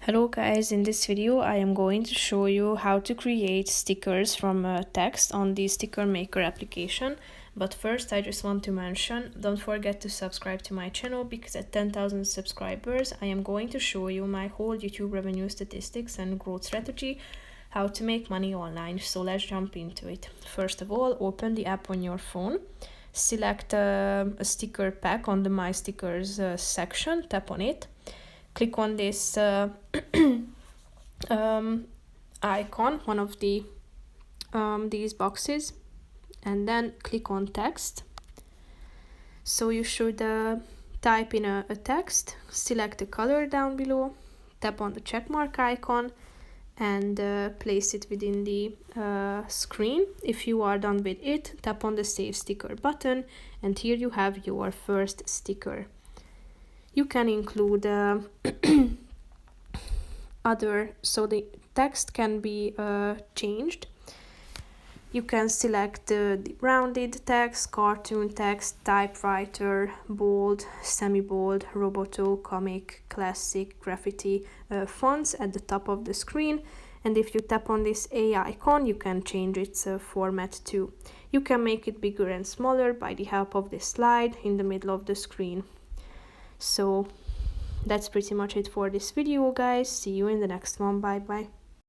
Hello guys, in this video I am going to show you how to create stickers from text on the Sticker Maker application. But first I just want to mention, don't forget to subscribe to my channel because at 10,000 subscribers I am going to show you my whole YouTube revenue statistics and growth strategy, how to make money online. So let's jump into it. First of all, open the app on your phone, select a sticker pack on the My Stickers section, tap on it. Click on this icon, one of the these boxes, and then click on text. So you should type in a text, select a color down below, tap on the checkmark icon, and place it within the screen. If you are done with it, tap on the Save Sticker button, and here you have your first sticker. You can include so the text can be changed. You can select the rounded text, cartoon text, typewriter, bold, semi-bold, roboto, comic, classic, graffiti fonts at the top of the screen. And if you tap on this A icon, you can change its format too. You can make it bigger and smaller by the help of this slide in the middle of the screen. So that's pretty much it for this video, guys. See you in the next one. Bye bye.